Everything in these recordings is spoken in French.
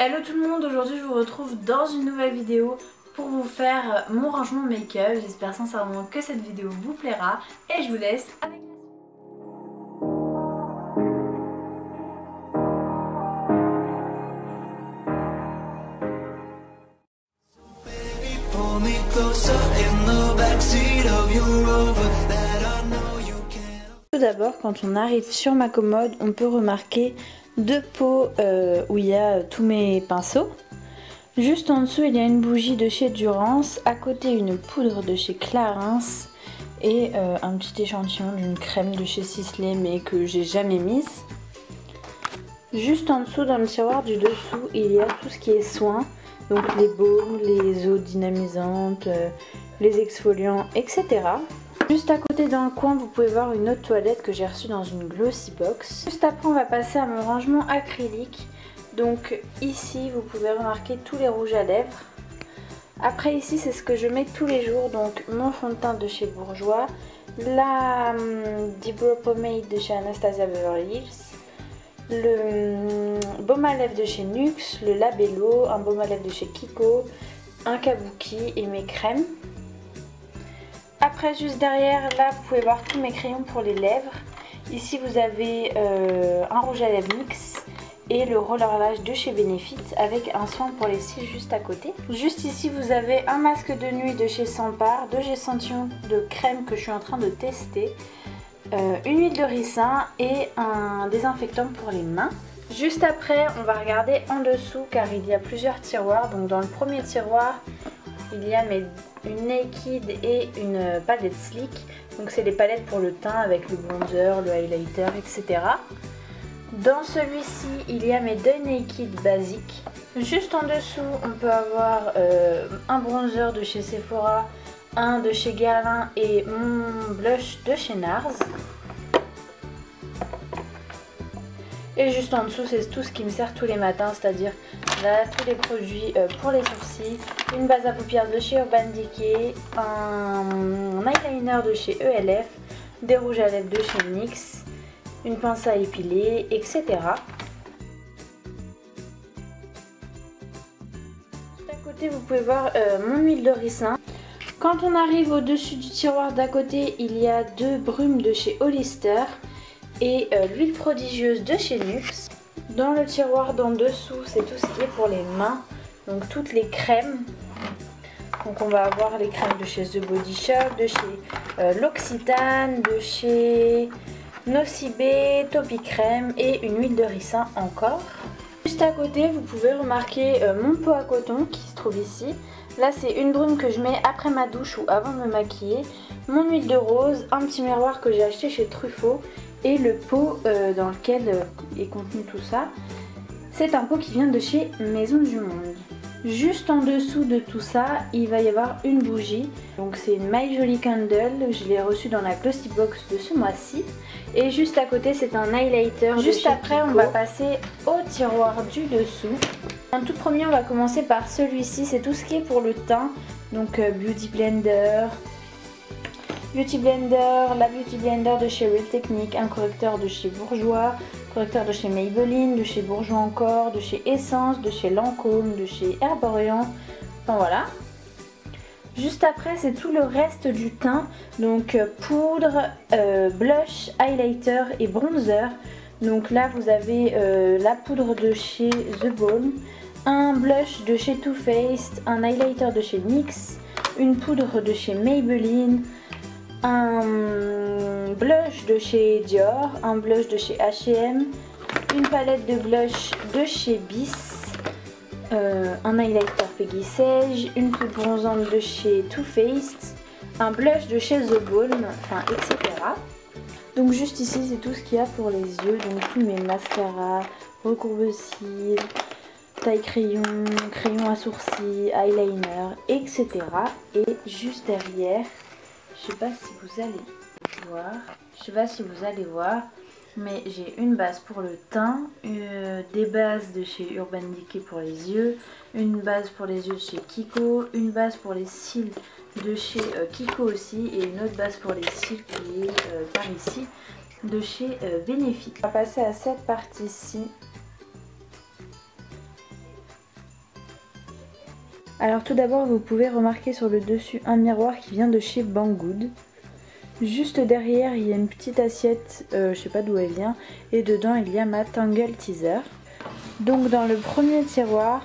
Hello tout le monde, aujourd'hui je vous retrouve dans une nouvelle vidéo pour vous faire mon rangement make-up. J'espère sincèrement que cette vidéo vous plaira et je vous laisse avec la suite. Tout d'abord, quand on arrive sur ma commode, on peut remarquer deux pots où il y a tous mes pinceaux. Juste en dessous, il y a une bougie de chez Durance, à côté une poudre de chez Clarins et un petit échantillon d'une crème de chez Sisley mais que j'ai jamais mise. Juste en dessous, dans le tiroir du dessous, il y a tout ce qui est soins, donc les baumes, les eaux dynamisantes, les exfoliants, etc. Juste à côté dans le coin, vous pouvez voir une autre toilette que j'ai reçue dans une glossy box. Juste après, on va passer à mon rangement acrylique. Donc ici, vous pouvez remarquer tous les rouges à lèvres. Après ici, c'est ce que je mets tous les jours. Donc mon fond de teint de chez Bourjois, la Deep Brow Pomade de chez Anastasia Beverly Hills, le baume à lèvres de chez NYX, le Labello, un baume à lèvres de chez Kiko, un kabuki et mes crèmes. Après, juste derrière, là, vous pouvez voir tous mes crayons pour les lèvres. Ici, vous avez un rouge à lèvres NYX et le Roller Lash de chez Benefit avec un soin pour les cils juste à côté. Juste ici, vous avez un masque de nuit de chez Sampar, deux échantillons de crème que je suis en train de tester, une huile de ricin et un désinfectant pour les mains. Juste après, on va regarder en dessous car il y a plusieurs tiroirs. Donc dans le premier tiroir, il y a une Naked et une palette Slick. Donc c'est les palettes pour le teint avec le bronzer, le highlighter, etc. Dans celui-ci, il y a mes deux Naked basiques. Juste en dessous, on peut avoir un bronzer de chez Sephora, un de chez Guerlain et mon blush de chez NARS. Et juste en dessous, c'est tout ce qui me sert tous les matins, c'est-à-dire là, tous les produits pour les sourcils, une base à paupières de chez Urban Decay, un eyeliner de chez ELF, des rouges à lèvres de chez NYX, une pince à épiler, etc. Juste à côté, vous pouvez voir mon huile de ricin. Quand on arrive au-dessus du tiroir d'à côté, il y a deux brumes de chez Hollister et l'huile prodigieuse de chez NYX. Dans le tiroir d'en dessous, c'est tout ce qui est pour les mains, donc toutes les crèmes. Donc on va avoir les crèmes de chez The Body Shop, de chez L'Occitane, de chez Nocibé, Topi Crème et une huile de ricin encore. Juste à côté, vous pouvez remarquer mon pot à coton qui se trouve ici. Là, c'est une brume que je mets après ma douche ou avant de me maquiller. Mon huile de rose, un petit miroir que j'ai acheté chez Truffaut et le pot dans lequel est contenu tout ça. C'est un pot qui vient de chez Maison du Monde. Juste en dessous de tout ça, il va y avoir une bougie. Donc c'est une My Jolie Candle, je l'ai reçue dans la Glossy Box de ce mois-ci. Et juste à côté, c'est un highlighter. Juste après, on va passer au tiroir du dessous. En tout premier, on va commencer par celui-ci, c'est tout ce qui est pour le teint. Donc Beauty Blender, la Beauty Blender de chez Real Technique, un correcteur de chez Bourjois, correcteur de chez Maybelline, de chez Bourjois encore, de chez Essence, de chez Lancôme, de chez Herborian, enfin voilà. Juste après, c'est tout le reste du teint, donc poudre, blush, highlighter et bronzer. Donc là, vous avez la poudre de chez The Balm, un blush de chez Too Faced, un highlighter de chez NYX, une poudre de chez Maybelline, un blush de chez Dior, un blush de chez H&M, une palette de blush de chez Bis, un highlighter Peggy Sage, une poudre bronzante de chez Too Faced, un blush de chez The Balm, enfin etc. Donc juste ici, c'est tout ce qu'il y a pour les yeux, donc tous mes mascaras, recourbe-cils, taille crayon, crayon à sourcils, eyeliner, etc. Et juste derrière, je sais pas si vous allez voir, mais j'ai une base pour le teint, des bases de chez Urban Decay pour les yeux, une base pour les yeux de chez Kiko, une base pour les cils de chez Kiko aussi et une autre base pour les cils qui est par ici de chez Benefit. On va passer à cette partie-ci. Alors tout d'abord vous pouvez remarquer sur le dessus un miroir qui vient de chez Banggood. Juste derrière il y a une petite assiette, je sais pas d'où elle vient, et dedans il y a ma Tangle Teaser. Donc dans le premier tiroir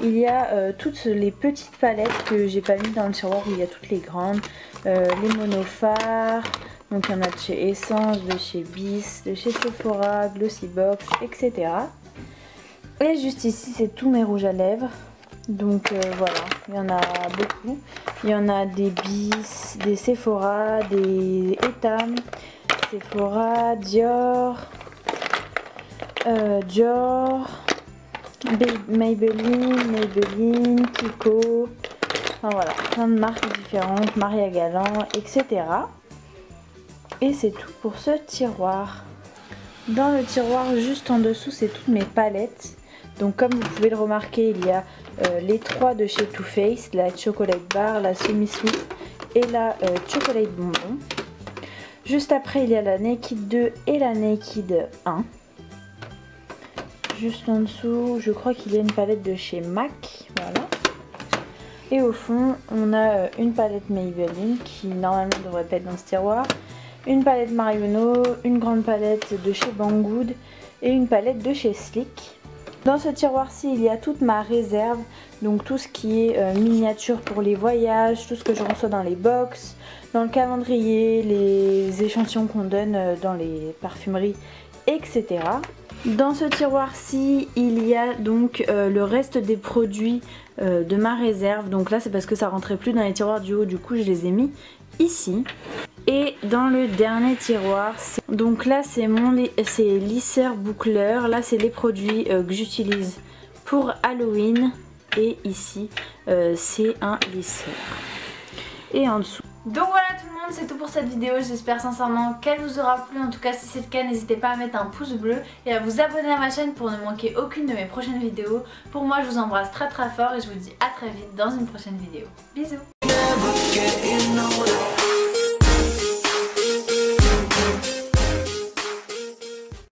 il y a toutes les petites palettes que j'ai pas mis dans le tiroir où il y a toutes les grandes, les monophares, donc il y en a de chez Essence, de chez Bis, de chez Sephora, Glossybox, etc. Et juste ici c'est tous mes rouges à lèvres. Donc voilà, il y en a beaucoup. Il y en a des Bis, des Sephora, des Etam, Sephora, Dior, Maybelline, Kiko. Enfin voilà, plein de marques différentes, Maria Galant, etc. Et c'est tout pour ce tiroir. Dans le tiroir juste en dessous, c'est toutes mes palettes. Donc comme vous pouvez le remarquer, il y a les 3 de chez Too Faced, la Chocolate Bar, la Semi Sweet et la Chocolate Bonbon. Juste après, il y a la Naked 2 et la Naked 1. Juste en dessous, je crois qu'il y a une palette de chez MAC, voilà. Et au fond, on a une palette Maybelline qui normalement ne devrait pas être dans ce tiroir, une palette Marionneau, une grande palette de chez Banggood et une palette de chez Sleek. Dans ce tiroir-ci, il y a toute ma réserve, donc tout ce qui est miniature pour les voyages, tout ce que je reçois dans les box, dans le calendrier, les échantillons qu'on donne dans les parfumeries, etc. Dans ce tiroir-ci, il y a donc le reste des produits de ma réserve. Donc là, c'est parce que ça rentrait plus dans les tiroirs du haut, du coup je les ai mis ici. Et dans le dernier tiroir, donc là c'est lisseur boucleur. Là c'est les produits que j'utilise pour Halloween. Et ici c'est un lisseur. Et en dessous. Donc voilà tout le monde, c'est tout pour cette vidéo. J'espère sincèrement qu'elle vous aura plu. En tout cas si c'est le cas, n'hésitez pas à mettre un pouce bleu et à vous abonner à ma chaîne pour ne manquer aucune de mes prochaines vidéos. Pour moi je vous embrasse très très fort et je vous dis à très vite dans une prochaine vidéo. Bisous.